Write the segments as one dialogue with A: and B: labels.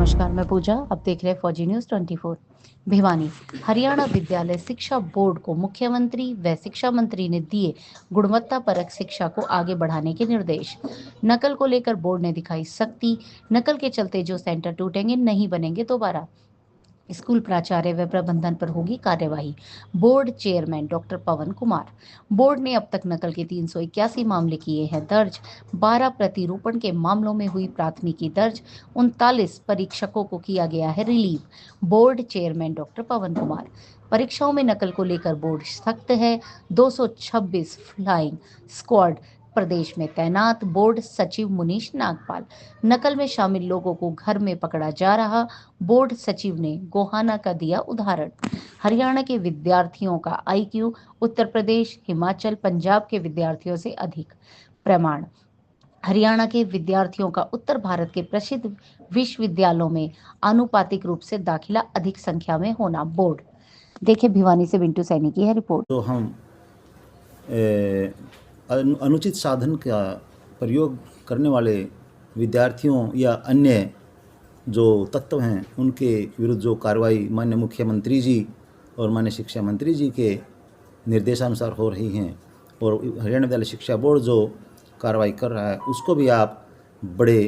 A: नमस्कार, मैं पूजा। अब देख रहे हैं फौजी न्यूज़ 24। भिवानी हरियाणा विद्यालय शिक्षा बोर्ड को मुख्यमंत्री व शिक्षा मंत्री ने दिए गुणवत्ता परक शिक्षा को आगे बढ़ाने के निर्देश। नकल को लेकर बोर्ड ने दिखाई सख्ती। नकल के चलते जो सेंटर टूटेंगे नहीं बनेंगे दोबारा। स्कूल प्राचार्य व प्रबंधन पर होगी कार्यवाही। बोर्ड चेयरमैन डॉक्टर पवन कुमार। बोर्ड ने अब तक नकल के 381 मामले किए हैं दर्ज। 12 प्रतिरूपण के मामलों में हुई प्राथमिकी दर्ज। 39 परीक्षकों को किया गया है रिलीव। बोर्ड चेयरमैन डॉक्टर पवन कुमार। परीक्षाओं में नकल को लेकर बोर्ड सख्त है। 226 फ्लाइंग स्क्वाड प्रदेश में तैनात। बोर्ड सचिव मुनीश नागपाल। नकल में शामिल लोगों को घर में पकड़ा जा रहा। बोर्ड सचिव ने गोहाना का दिया उदाहरण। हरियाणा के विद्यार्थियों का आईक्यू उत्तर प्रदेश, हिमाचल, पंजाब के विद्यार्थियों से अधिक। प्रमाण हरियाणा के विद्यार्थियों का उत्तर भारत के प्रसिद्ध विश्वविद्यालयों में आनुपातिक रूप से दाखिला अधिक संख्या में होना। बोर्ड देखिए, भिवानी से बिंटू सैनी की है रिपोर्ट।
B: तो हम अनुचित साधन का प्रयोग करने वाले विद्यार्थियों या अन्य जो तत्व हैं उनके विरुद्ध जो कार्रवाई माननीय मुख्यमंत्री जी और माननीय शिक्षा मंत्री जी के निर्देशानुसार हो रही हैं और हरियाणा विद्यालय शिक्षा बोर्ड जो कार्रवाई कर रहा है उसको भी आप बड़े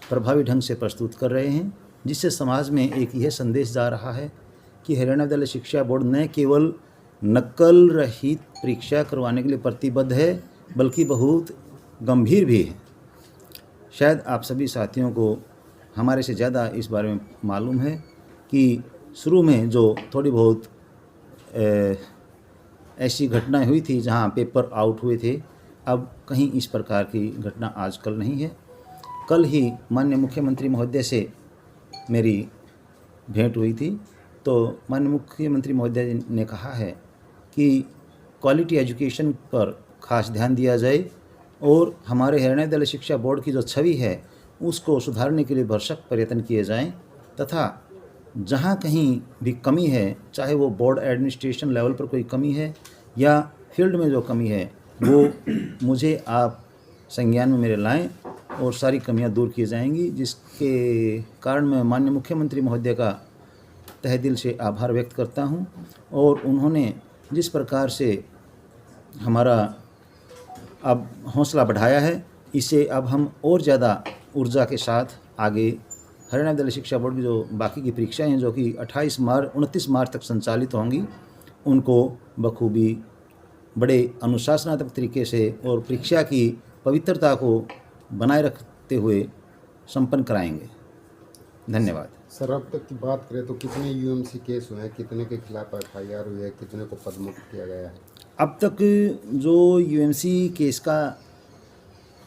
B: प्रभावी ढंग से प्रस्तुत कर रहे हैं, जिससे समाज में एक यह संदेश जा रहा है कि हरियाणा विद्यालय शिक्षा बोर्ड न केवल नकल रहित परीक्षा करवाने के लिए प्रतिबद्ध है बल्कि बहुत गंभीर भी है। शायद आप सभी साथियों को हमारे से ज़्यादा इस बारे में मालूम है कि शुरू में जो थोड़ी बहुत ऐसी घटनाएं हुई थी जहां पेपर आउट हुए थे, अब कहीं इस प्रकार की घटना आजकल नहीं है। कल ही माननीय मुख्यमंत्री महोदय से मेरी भेंट हुई थी, तो माननीय मुख्यमंत्री महोदय ने कहा है कि क्वालिटी एजुकेशन पर खास ध्यान दिया जाए और हमारे हरियाणा विद्यालय शिक्षा बोर्ड की जो छवि है उसको सुधारने के लिए भरसक प्रयत्न किए जाएं तथा जहां कहीं भी कमी है, चाहे वो बोर्ड एडमिनिस्ट्रेशन लेवल पर कोई कमी है या फील्ड में जो कमी है, वो मुझे आप संज्ञान में मेरे लाएं और सारी कमियां दूर की जाएंगी, जिसके कारण मैं माननीय मुख्यमंत्री महोदय का तहे दिल से आभार व्यक्त करता हूं। और उन्होंने जिस प्रकार से हमारा अब हौसला बढ़ाया है, इससे अब हम और ज़्यादा ऊर्जा के साथ आगे हरियाणा विद्यालय शिक्षा बोर्ड की जो बाकी की परीक्षाएं हैं जो कि 29 मार्च तक संचालित होंगी, उनको बखूबी बड़े अनुशासनात्मक तरीके से और परीक्षा की पवित्रता को बनाए रखते हुए संपन्न कराएंगे। धन्यवाद।
C: सर, अब तक की बात करें तो कितने यूएमसी केस हुए हैं, कितने के खिलाफ एफआईआर हुई है, कितने को पदमुक्त किया गया है?
B: अब तक जो यूएमसी केस का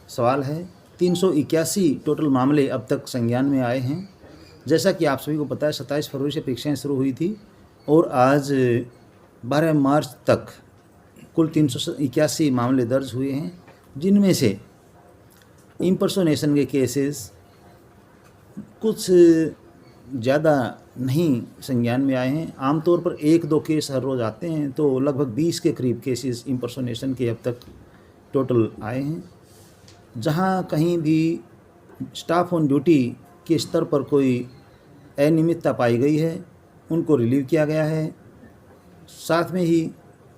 B: सवाल है, 381 टोटल मामले अब तक संज्ञान में आए हैं। जैसा कि आप सभी को पता है, 27 फरवरी से परीक्षाएं शुरू हुई थी और आज 12 मार्च तक कुल 381 मामले दर्ज हुए हैं, जिनमें से इम्पर्सोनेशन के केसेस कुछ ज़्यादा नहीं संज्ञान में आए हैं। आमतौर पर 1-2 केस हर रोज़ आते हैं, तो लगभग 20 के करीब केसेस इम्पर्सोनेशन के अब तक टोटल आए हैं। जहां कहीं भी स्टाफ ऑन ड्यूटी के स्तर पर कोई अनियमितता पाई गई है, उनको रिलीव किया गया है। साथ में ही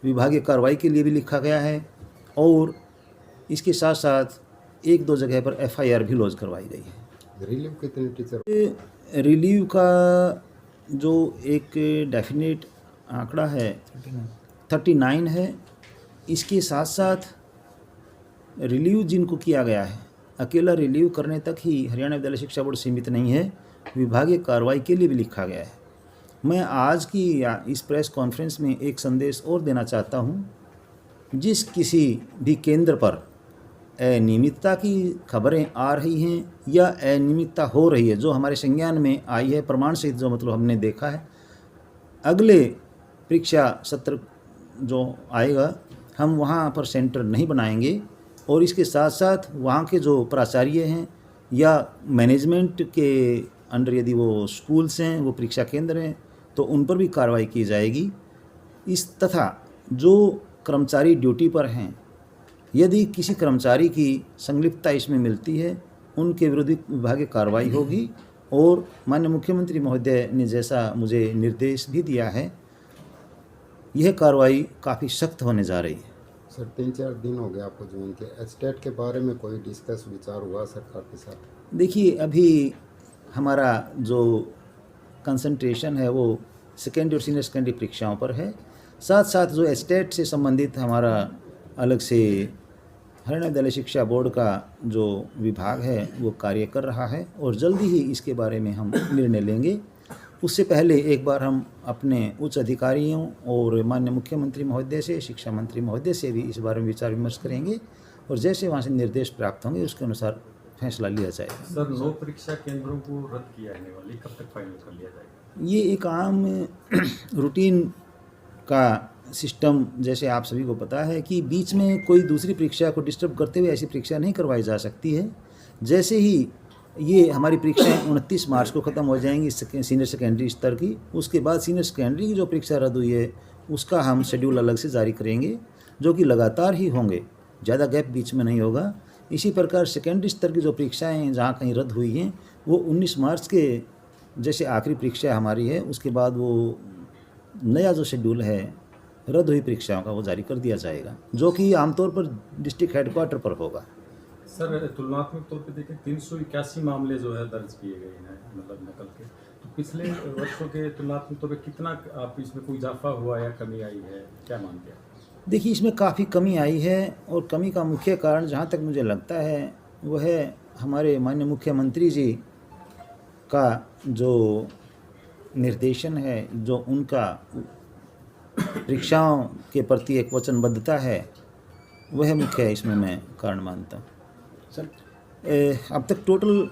B: विभागीय कार्रवाई के लिए भी लिखा गया है और इसके साथ साथ 1-2 जगह पर एफआईआर भी लॉन्च करवाई गई है।
C: रिलीव कितने टीचर?
B: रिलीव का जो एक डेफिनेट आंकड़ा है 39 है। इसके साथ साथ रिलीव जिनको किया गया है, अकेला रिलीव करने तक ही हरियाणा विद्यालय शिक्षा बोर्ड सीमित नहीं है, विभागीय कार्रवाई के लिए भी लिखा गया है। मैं आज की इस प्रेस कॉन्फ्रेंस में एक संदेश और देना चाहता हूं, जिस किसी भी केंद्र पर अनियमितता की खबरें आ रही हैं या अनियमितता हो रही है जो हमारे संज्ञान में आई है, प्रमाण सहित जो मतलब हमने देखा है, अगले परीक्षा सत्र जो आएगा हम वहाँ पर सेंटर नहीं बनाएंगे और इसके साथ साथ वहाँ के जो प्राचार्य हैं या मैनेजमेंट के अंडर यदि वो स्कूल्स हैं, वो परीक्षा केंद्र हैं, तो उन पर भी कार्रवाई की जाएगी। इस तथा जो कर्मचारी ड्यूटी पर हैं, यदि किसी कर्मचारी की संलिप्तता इसमें मिलती है, उनके विरुद्ध विभागीय कार्रवाई होगी और माननीय मुख्यमंत्री महोदय ने जैसा मुझे निर्देश भी दिया है, यह कार्रवाई काफ़ी सख्त होने जा रही है।
C: सर 3-4 दिन हो गए आपको ज्वाइन के, एस्टेट के बारे में कोई डिस्कस विचार हुआ सरकार के साथ?
B: देखिए, अभी हमारा जो कंसंट्रेशन है वो सेकेंडरी और सीनियर सेकेंडरी परीक्षाओं पर है। साथ साथ जो एस्टेट से संबंधित हमारा अलग से हरियाणा विद्यालय शिक्षा बोर्ड का जो विभाग है वो कार्य कर रहा है और जल्दी ही इसके बारे में हम निर्णय लेंगे। उससे पहले एक बार हम अपने उच्च अधिकारियों और माननीय मुख्यमंत्री महोदय से, शिक्षा मंत्री महोदय से भी इस बारे में विचार विमर्श करेंगे और जैसे वहाँ से निर्देश प्राप्त होंगे उसके अनुसार फैसला लिया जाएगा।
D: सर 9 परीक्षा केंद्रों को रद्द किया जाने वाली, कब तक फाइनल कर लिया जाएगा?
B: ये एक आम रूटीन का सिस्टम, जैसे आप सभी को पता है कि बीच में कोई दूसरी परीक्षा को डिस्टर्ब करते हुए ऐसी परीक्षा नहीं करवाई जा सकती है। जैसे ही ये हमारी परीक्षाएं 29 मार्च को ख़त्म हो जाएंगी सीनियर सेकेंडरी स्तर की, उसके बाद सीनियर सेकेंडरी की जो परीक्षा रद्द हुई है उसका हम शेड्यूल अलग से जारी करेंगे, जो कि लगातार ही होंगे, ज़्यादा गैप बीच में नहीं होगा। इसी प्रकार सेकेंडरी स्तर की जो परीक्षाएं जहाँ कहीं रद्द हुई हैं वो 19 मार्च के जैसे आखिरी परीक्षा हमारी है, उसके बाद वो नया जो शेड्यूल है रद्द हुई परीक्षाओं का वो जारी कर दिया जाएगा, जो कि आमतौर पर डिस्ट्रिक्ट हेडक्वार्टर पर होगा।
D: सर तुलनात्मक तौर पे देखें 381 मामले जो है दर्ज किए गए हैं, मतलब नकल के, तो पिछले वर्षों के तुलनात्मक तौर पे कितना आप इसमें कोई इजाफा हुआ या कमी आई है, क्या मानते हैं?
B: देखिए, इसमें काफ़ी कमी आई है और कमी का मुख्य कारण जहाँ तक मुझे लगता है वह है हमारे माननीय मुख्यमंत्री जी का जो निर्देशन है, जो उनका परीक्षाओं के प्रति एक वचनबद्धता है, वह मुख्य इसमें मैं कारण मानता हूँ। सर अब तक टोटल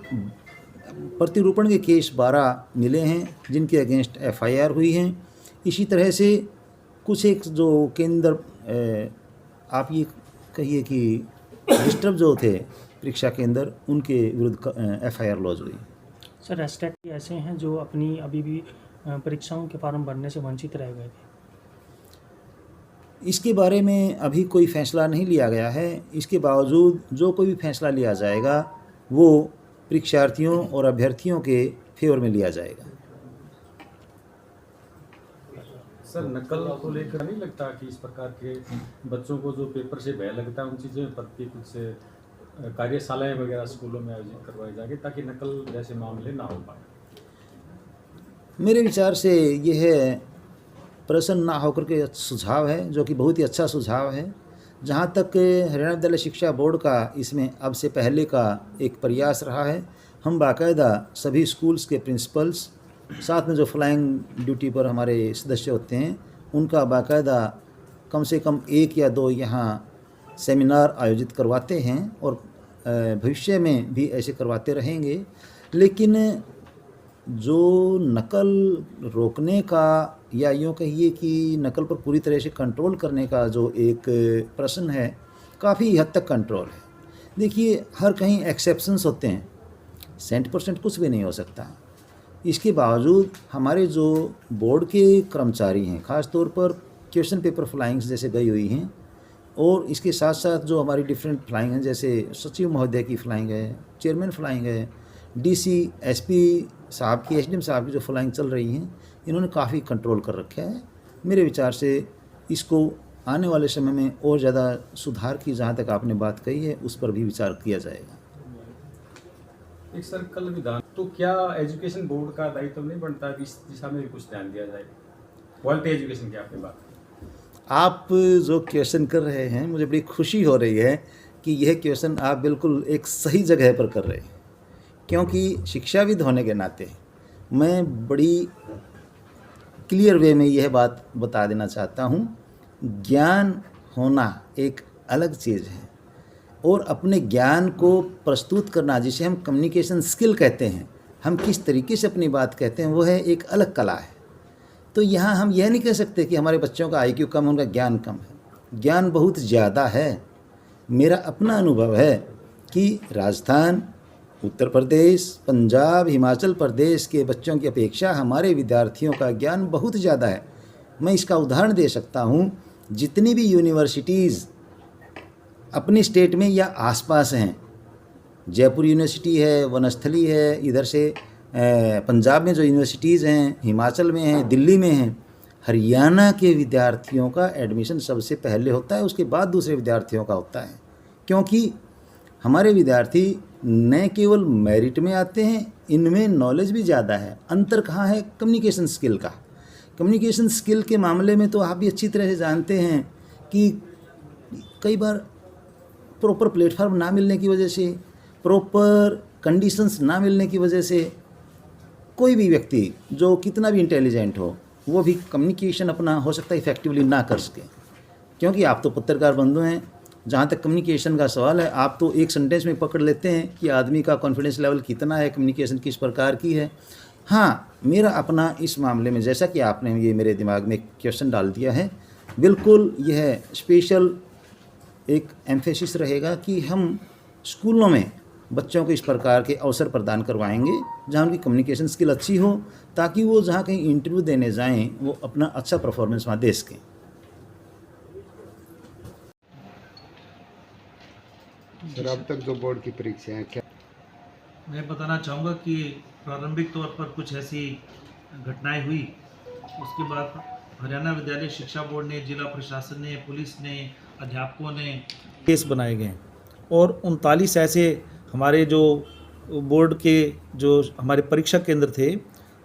B: प्रतिरूपण के केस 12 मिले हैं जिनके अगेंस्ट FIR हुई हैं। इसी तरह से कुछ एक जो केंद्र आप ये कहिए कि डिस्टर्ब जो थे परीक्षा केंद्र, उनके विरुद्ध FIR लॉज हुई।
E: सर एस्टेट ऐसे हैं जो अपनी अभी भी परीक्षाओं के फॉर्म भरने से वंचित रह गए थे।
B: इसके बारे में अभी कोई फैसला नहीं लिया गया है। इसके बावजूद जो कोई भी फैसला लिया जाएगा वो परीक्षार्थियों और अभ्यर्थियों के फेवर में लिया जाएगा।
D: सर नकल को लेकर नहीं लगता कि इस प्रकार के बच्चों को जो पेपर से भय लगता है उन चीज़ों प्रति कुछ कार्यशालाएं वगैरह स्कूलों में आयोजित करवाई जाएगी ताकि नकल जैसे मामले ना हो पाए?
B: मेरे विचार से यह प्रसन्न ना होकर के सुझाव है, जो कि बहुत ही अच्छा सुझाव है। जहाँ तक हरियाणा विद्यालय शिक्षा बोर्ड का इसमें अब से पहले का एक प्रयास रहा है, हम बाकायदा सभी स्कूल्स के प्रिंसिपल्स, साथ में जो फ्लाइंग ड्यूटी पर हमारे सदस्य होते हैं, उनका बाकायदा कम से कम 1 या 2 यहाँ सेमिनार आयोजित करवाते हैं और भविष्य में भी ऐसे करवाते रहेंगे। लेकिन जो नकल रोकने का या यूँ कहिए कि नकल पर पूरी तरह से कंट्रोल करने का जो एक प्रश्न है, काफ़ी हद तक कंट्रोल है। देखिए, हर कहीं एक्सेप्शंस होते हैं, 100% कुछ भी नहीं हो सकता। इसके बावजूद हमारे जो बोर्ड के कर्मचारी हैं, ख़ास तौर पर क्वेश्चन पेपर फ्लाइंग्स जैसे गई हुई हैं, और इसके साथ साथ जो हमारी डिफरेंट फ्लाइंग हैं, जैसे सचिव महोदय की फ्लाइंग है, चेयरमैन फ्लाइंग है, DC SP साहब की, SDM साहब की जो फ्लाइंग चल रही हैं, इन्होंने काफ़ी कंट्रोल कर रखा है। मेरे विचार से इसको आने वाले समय में और ज़्यादा सुधार की, जहाँ तक आपने बात कही है, उस पर भी विचार किया जाएगा।
D: एक सर्कल विधान, तो क्या एजुकेशन बोर्ड का दायित्व नहीं बनता कि इस दिशा में भी कुछ ध्यान दिया जाए? क्वालिटी एजुकेशन की आपने बात,
B: आप जो क्वेश्चन कर रहे हैं, मुझे बड़ी खुशी हो रही है कि यह क्वेश्चन आप बिल्कुल एक सही जगह पर कर रहे हैं, क्योंकि शिक्षाविद होने के नाते मैं बड़ी क्लियर वे में यह बात बता देना चाहता हूँ, ज्ञान होना एक अलग चीज़ है और अपने ज्ञान को प्रस्तुत करना, जिसे हम कम्युनिकेशन स्किल कहते हैं, हम किस तरीके से अपनी बात कहते हैं, वो है एक अलग कला है। तो यहाँ हम यह नहीं कह सकते कि हमारे बच्चों का IQ कम, उनका ज्ञान कम है। ज्ञान बहुत ज़्यादा है। मेरा अपना अनुभव है कि राजस्थान, उत्तर प्रदेश, पंजाब, हिमाचल प्रदेश के बच्चों की अपेक्षा हमारे विद्यार्थियों का ज्ञान बहुत ज़्यादा है। मैं इसका उदाहरण दे सकता हूँ, जितनी भी यूनिवर्सिटीज़ अपने स्टेट में या आसपास हैं, जयपुर यूनिवर्सिटी है, वनस्थली है, इधर से पंजाब में जो यूनिवर्सिटीज़ हैं, हिमाचल में हैं, दिल्ली में हैं, हरियाणा के विद्यार्थियों का एडमिशन सबसे पहले होता है, उसके बाद दूसरे विद्यार्थियों का होता है। क्योंकि हमारे विद्यार्थी न केवल मेरिट में आते हैं, इनमें नॉलेज भी ज़्यादा है। अंतर कहाँ है? कम्युनिकेशन स्किल का। कम्युनिकेशन स्किल के मामले में तो आप भी अच्छी तरह से जानते हैं कि कई बार प्रॉपर प्लेटफॉर्म ना मिलने की वजह से, प्रॉपर कंडीशंस ना मिलने की वजह से कोई भी व्यक्ति जो कितना भी इंटेलिजेंट हो, वो भी कम्युनिकेशन अपना हो सकता है इफ़ेक्टिवली ना कर सके। क्योंकि आप तो पत्रकार बंधु हैं, जहाँ तक कम्युनिकेशन का सवाल है, आप तो एक सेंटेंस में पकड़ लेते हैं कि आदमी का कॉन्फिडेंस लेवल कितना है, कम्युनिकेशन किस प्रकार की है। हाँ, मेरा अपना इस मामले में, जैसा कि आपने ये मेरे दिमाग में क्वेश्चन डाल दिया है, बिल्कुल यह स्पेशल एक एम्फेसिस रहेगा कि हम स्कूलों में बच्चों को इस प्रकार के अवसर प्रदान करवाएंगे जहाँ उनकी कम्युनिकेशन स्किल अच्छी हो, ताकि वो जहाँ कहीं इंटरव्यू देने जाएं वो अपना अच्छा परफॉर्मेंस वहाँ दे सकें।
C: सर, अब तक जो बोर्ड की परीक्षाएं क्या
F: मैं बताना चाहूँगा कि प्रारंभिक तौर पर कुछ ऐसी घटनाएं हुई, उसके बाद हरियाणा विद्यालय शिक्षा बोर्ड ने, जिला प्रशासन ने, पुलिस ने, अध्यापकों ने केस बनाए गए और 39 ऐसे हमारे जो बोर्ड के जो हमारे परीक्षा केंद्र थे,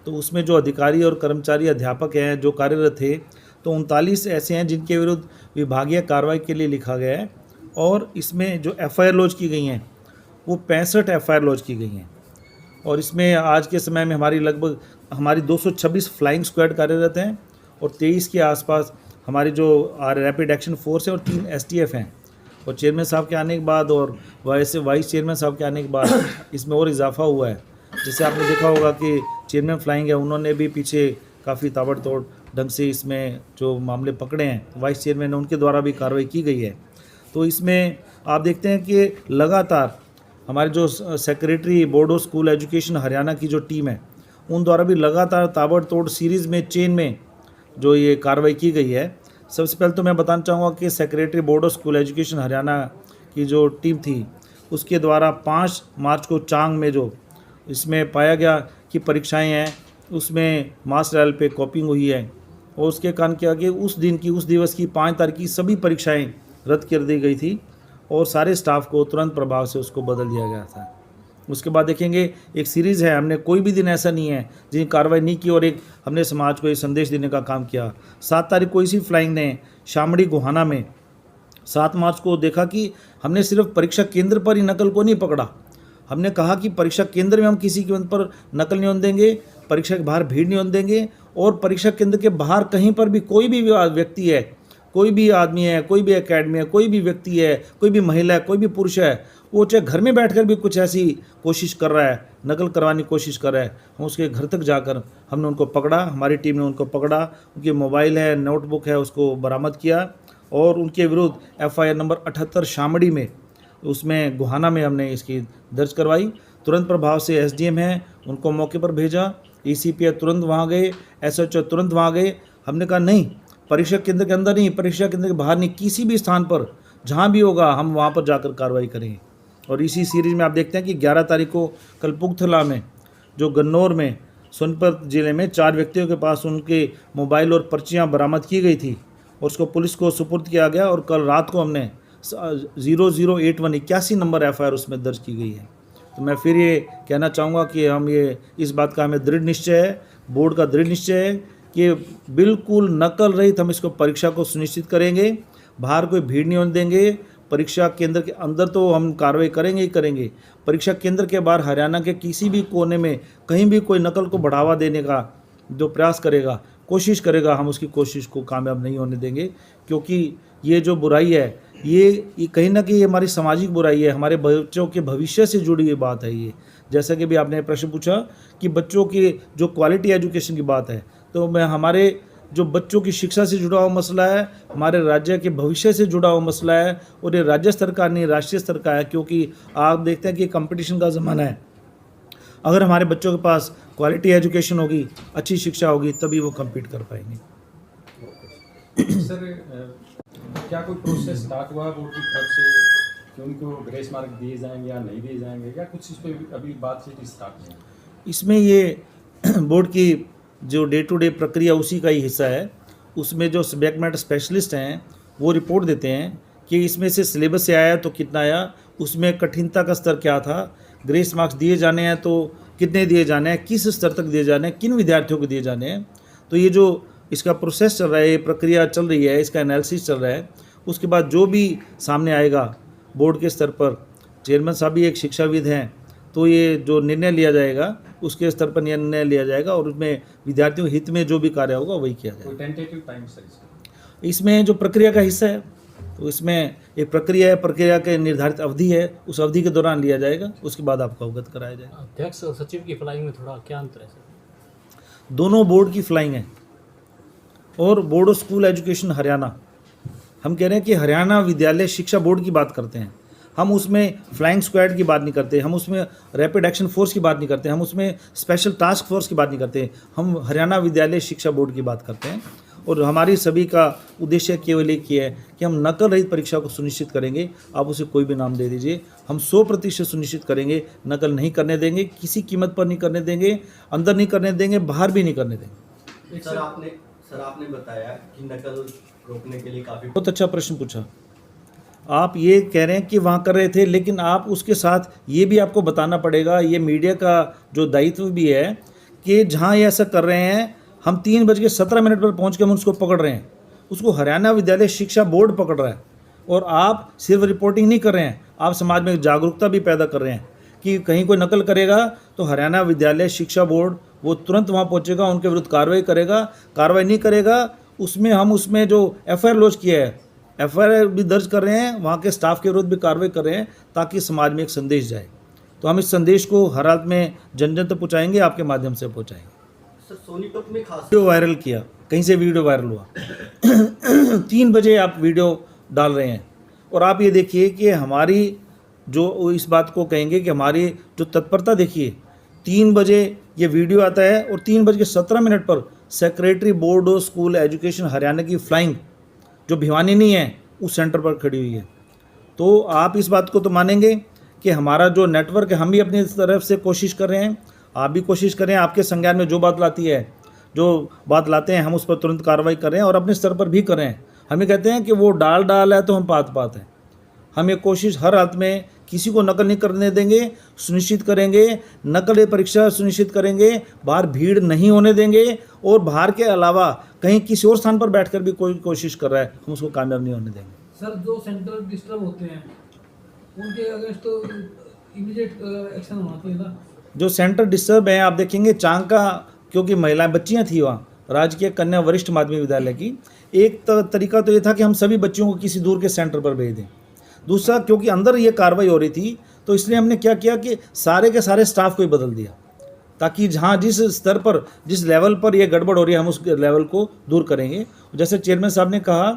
F: तो उसमें जो अधिकारी और कर्मचारी अध्यापक हैं जो कार्यरत थे, तो 39 ऐसे हैं जिनके विरुद्ध विभागीय कार्रवाई के लिए लिखा गया है। और इसमें जो FIR लॉन्च की गई हैं वो 65 FIR लॉन्च की गई हैं। और इसमें आज के समय में हमारी 226 फ्लाइंग स्क्वाड कार्यरत हैं और 23 के आसपास हमारी जो रैपिड एक्शन फोर्स है और 3 STF हैं। और चेयरमैन साहब के आने के बाद और वाइस चेयरमैन साहब के आने के बाद इसमें और इजाफा हुआ है। जैसे आपने देखा होगा कि चेयरमैन फ्लाइंग है, उन्होंने भी पीछे काफ़ी ताबड़तोड़ ढंग से इसमें जो मामले पकड़े हैं, वाइस चेयरमैन उनके द्वारा भी कार्रवाई की गई है। तो इसमें आप देखते हैं कि लगातार हमारे जो secretary board of school education Haryana की जो टीम है, उन द्वारा भी लगातार ताबड़तोड़ सीरीज़ में, चेन में जो ये कार्रवाई की गई है। सबसे पहले तो मैं बताना चाहूँगा कि secretary board of school education Haryana की जो टीम थी, उसके द्वारा 5 मार्च को चांग में जो इसमें पाया गया कि परीक्षाएं हैं, उसमें मास लेवल पे कॉपिंग हुई है और उसके कारण क्या कि उस दिवस की 5 तारीख की सभी परीक्षाएं रद्द कर दी गई थी और सारे स्टाफ को तुरंत प्रभाव से उसको बदल दिया गया था। उसके बाद देखेंगे एक सीरीज़ है, हमने कोई भी दिन ऐसा नहीं है जिन कार्रवाई नहीं की और एक हमने समाज को ये संदेश देने का काम किया। 7 तारीख को इसी फ्लाइंग ने शामड़ी गोहाना में 7 मार्च को देखा कि हमने सिर्फ परीक्षा केंद्र पर ही नकल को नहीं पकड़ा, हमने कहा कि परीक्षा केंद्र में हम किसी के पर नकल नहीं होने देंगे, परीक्षा के बाहर भीड़ नहीं होने देंगे और परीक्षा केंद्र के बाहर कहीं पर भी कोई भी व्यक्ति है, कोई भी आदमी है, कोई भी एकेडमी है, कोई भी व्यक्ति है, कोई भी महिला है, कोई भी पुरुष है, वो चाहे घर में बैठकर भी कुछ ऐसी कोशिश कर रहा है, नकल करवाने की कोशिश कर रहा है, हम उसके घर तक जाकर हमने उनको पकड़ा, हमारी टीम ने उनको पकड़ा, उनकी मोबाइल है, नोटबुक है, उसको बरामद किया और उनके विरुद्ध FIR नंबर 78 शामड़ी में, उसमें गोहाना में हमने इसकी दर्ज करवाई। तुरंत प्रभाव से SDM है, उनको मौके पर भेजा, ECP तुरंत वहाँ गए, SHO तुरंत वहाँ गए। हमने कहा नहीं, परीक्षा केंद्र के अंदर नहीं, परीक्षा केंद्र के बाहर नहीं, किसी भी स्थान पर जहाँ भी होगा हम वहाँ पर जाकर कार्रवाई करेंगे। और इसी सीरीज़ में आप देखते हैं कि 11 तारीख को कलपुगथला में, जो गन्नौर में, सोनीपत जिले में 4 व्यक्तियों के पास उनके मोबाइल और पर्चियाँ बरामद की गई थी और उसको पुलिस को सुपुर्द किया गया और कल रात को हमने 0081 नंबर FIR उसमें दर्ज की गई है। तो मैं फिर ये कहना चाहूँगा कि हम ये इस बात का हमें दृढ़ निश्चय है, बोर्ड का दृढ़ निश्चय है कि बिल्कुल नकल रहित हम इसको परीक्षा को सुनिश्चित करेंगे, बाहर कोई भीड़ नहीं होने देंगे। परीक्षा केंद्र के अंदर तो हम कार्रवाई करेंगे ही करेंगे, परीक्षा केंद्र के बाहर हरियाणा के किसी भी कोने में कहीं भी कोई नकल को बढ़ावा देने का जो प्रयास करेगा, कोशिश करेगा, हम उसकी कोशिश को कामयाब नहीं होने देंगे। क्योंकि ये जो बुराई है ये कहीं ना कहीं ये हमारी सामाजिक बुराई है, हमारे बच्चों के भविष्य से जुड़ी हुई बात है ये। जैसा कि भी आपने प्रश्न पूछा कि बच्चों की जो क्वालिटी एजुकेशन की बात है, तो मैं हमारे जो बच्चों की शिक्षा से जुड़ा हुआ मसला है, हमारे राज्य के भविष्य से जुड़ा हुआ मसला है और ये राज्य स्तर का नहीं, राष्ट्रीय स्तर का है। क्योंकि आप देखते हैं कि कंपटीशन का ज़माना है, अगर हमारे बच्चों के पास क्वालिटी एजुकेशन होगी, अच्छी शिक्षा होगी, तभी वो कम्पीट कर पाएंगे।
D: सर, क्या कोई प्रोसेस स्टार्ट हुआ बोर्ड की तरफ से कि उनको ग्रेस मार्क दिए जाएंगे या नहीं दिए जाएंगे, या कुछ इस पर अभी बातचीत स्टार्ट नहीं?
F: इसमें ये बोर्ड की जो डे टू डे प्रक्रिया उसी का ही हिस्सा है। उसमें जो सब्जेक्ट मैटर स्पेशलिस्ट हैं वो रिपोर्ट देते हैं कि इसमें से सिलेबस से आया तो कितना आया, उसमें कठिनता का स्तर क्या था, ग्रेस मार्क्स दिए जाने हैं तो कितने दिए जाने हैं, किस स्तर तक दिए जाने हैं, किन विद्यार्थियों को दिए जाने हैं। तो ये जो इसका प्रोसेस चल रहा है, ये प्रक्रिया चल रही है, इसका एनालिसिस चल रहा है। उसके बाद जो भी सामने आएगा बोर्ड के स्तर पर, चेयरमैन साहब भी एक शिक्षाविद हैं, तो ये जो निर्णय लिया जाएगा उसके स्तर पर निर्णय लिया जाएगा और उसमें विद्यार्थियों के हित में जो भी कार्य होगा वही किया जाएगा।
D: कोई टेंटेटिव टाइम सर इसका?
F: इसमें जो प्रक्रिया का हिस्सा है तो इसमें एक प्रक्रिया है, प्रक्रिया के निर्धारित अवधि है, उस अवधि के दौरान लिया जाएगा, उसके बाद आपको अवगत कराया जाएगा।
G: अध्यक्ष और सचिव की फ्लाइंग में थोड़ा क्या अंतर है सर?
F: दोनों बोर्ड की फ्लाइंग है और board of school education Haryana, हम कह रहे हैं कि हरियाणा विद्यालय शिक्षा बोर्ड की बात करते हैं। हम उसमें फ्लाइंग स्क्वाड की बात नहीं करते, हम उसमें रैपिड एक्शन फोर्स की बात नहीं करते, हम उसमें स्पेशल टास्क फोर्स की बात नहीं करते, हम हरियाणा विद्यालय शिक्षा बोर्ड की बात करते हैं। और हमारी सभी का उद्देश्य केवल एक ही है कि हम नकल रहित परीक्षा को सुनिश्चित करेंगे। आप उसे कोई भी नाम दे दीजिए, हम 100% सुनिश्चित करेंगे, नकल नहीं करने देंगे, किसी कीमत पर नहीं करने देंगे, अंदर नहीं करने देंगे, बाहर भी नहीं करने देंगे।
H: सर आपने बताया कि नकल रोकने के लिए काफ़ी
F: बहुत अच्छा प्रश्न पूछा। आप ये कह रहे हैं कि वहाँ कर रहे थे, लेकिन आप उसके साथ ये भी आपको बताना पड़ेगा, ये मीडिया का जो दायित्व भी है कि जहाँ ये ऐसा कर रहे हैं, हम 3:17 पर पहुँच के हम उसको पकड़ रहे हैं, उसको हरियाणा विद्यालय शिक्षा बोर्ड पकड़ रहा है। और आप सिर्फ रिपोर्टिंग नहीं कर रहे हैं, आप समाज में जागरूकता भी पैदा कर रहे हैं कि कहीं कोई नकल करेगा तो हरियाणा विद्यालय शिक्षा बोर्ड वो तुरंत वहाँ पहुँचेगा, उनके विरुद्ध कार्रवाई करेगा। कार्रवाई नहीं करेगा उसमें हम उसमें जो FIR लॉन्च किया है, FIR भी दर्ज कर रहे हैं, वहाँ के स्टाफ के विरुद्ध भी कार्रवाई कर रहे हैं ताकि समाज में एक संदेश जाए। तो हम इस संदेश को हर हालत में जन जन तक पहुँचाएंगे, आपके माध्यम से पहुँचाएंगे।
H: सर सोनीपत में खास
F: वीडियो वायरल किया, कहीं से वीडियो वायरल हुआ 3 बजे आप वीडियो डाल रहे हैं और आप ये देखिए कि हमारी जो इस बात को कहेंगे कि हमारी जो तत्परता देखिए, 3 बजे ये वीडियो आता है और 3:17 पर secretary board of school education Haryana की फ्लाइंग जो भिवानी नहीं है उस सेंटर पर खड़ी हुई है। तो आप इस बात को तो मानेंगे कि हमारा जो नेटवर्क है, हम भी अपनी तरफ से कोशिश कर रहे हैं, आप भी कोशिश करें, आपके संज्ञान में जो बात लाती है, जो बात लाते हैं हम उस पर तुरंत कार्रवाई कर रहे हैं और अपने स्तर पर भी कर रहे हैं। हमें कहते हैं कि वो डाल है तो हम पात हैं। हम ये कोशिश हर हालत में किसी को नकल नहीं करने देंगे, सुनिश्चित करेंगे, नकल परीक्षा सुनिश्चित करेंगे, बाहर भीड़ नहीं होने देंगे और बाहर के अलावा कहीं किसी और स्थान पर बैठकर भी कोई कोशिश कर रहा है हम उसको कामयाब नहीं होने देंगे।
I: सर जो सेंटर डिस्टर्ब होते हैं उनके अगेंस्ट तो इमीडिएट एक्शन होना चाहिए ना।
F: जो सेंटर डिस्टर्ब हैं आप देखेंगे चांग का, क्योंकि महिलाएं बच्चियां थी वहाँ राजकीय कन्या वरिष्ठ माध्यमिक विद्यालय की, एक तरीका तो ये था कि हम सभी बच्चियों को किसी दूर के सेंटर पर भेज दें। दूसरा, क्योंकि अंदर ये कार्रवाई हो रही थी तो इसलिए हमने क्या किया कि सारे के सारे स्टाफ को ही बदल दिया ताकि जहाँ जिस स्तर पर जिस लेवल पर ये गड़बड़ हो रही है हम उस लेवल को दूर करेंगे। जैसे चेयरमैन साहब ने कहा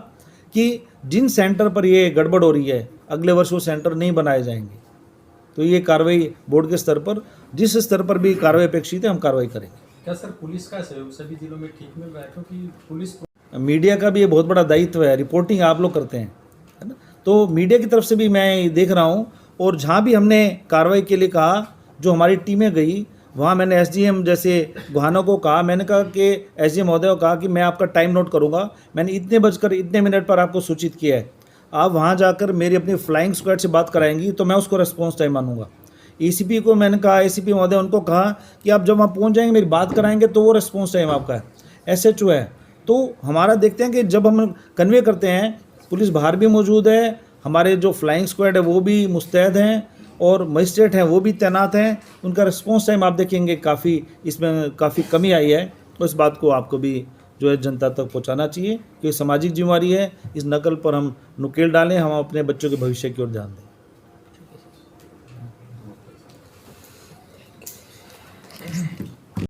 F: कि जिन सेंटर पर ये गड़बड़ हो रही है अगले वर्ष वो सेंटर नहीं बनाए जाएंगे। तो ये कार्रवाई बोर्ड के स्तर पर जिस स्तर पर भी कार्रवाई अपेक्षित है हम कार्रवाई करेंगे।
D: क्या सर पुलिस का सहयोग सभी जिलों में ठीक मिल रहा है? क्योंकि पुलिस
F: मीडिया का भी ये बहुत बड़ा दायित्व है, रिपोर्टिंग आप लोग करते हैं, है ना। तो मीडिया की तरफ से भी मैं देख रहा हूँ और जहाँ भी हमने कार्रवाई के लिए कहा, जो हमारी टीमें गई वहाँ मैंने SDM जैसे गुहाना को कहा, मैंने कहा कि SDM महोदय को कहा कि मैं आपका टाइम नोट करूँगा, मैंने इतने बजकर इतने मिनट पर आपको सूचित किया है, आप वहाँ जाकर मेरी अपनी फ्लाइंग स्क्वाड से बात कराएंगी तो मैं उसको रिस्पॉन्स टाइम मानूंगा। ACP को मैंने कहा, ACP महोदय उनको कहा कि आप जब वहाँ पहुँच जाएंगे मेरी बात कराएंगे तो वो रिस्पॉन्स टाइम आपका है। SHO है। तो हमारा देखते हैं कि जब हम कन्वे करते हैं पुलिस बाहर भी मौजूद है, हमारे जो फ्लाइंग स्क्वाड है वो भी मुस्तैद हैं और मजिस्ट्रेट हैं वो भी तैनात हैं, उनका रिस्पॉन्स टाइम आप देखेंगे काफ़ी इसमें काफ़ी कमी आई है। तो इस बात को आपको भी जो है जनता तक पहुंचाना चाहिए कि सामाजिक जिम्मेवारी है, इस नकल पर हम नुकेल डालें, हम अपने बच्चों के भविष्य की ओर ध्यान दें।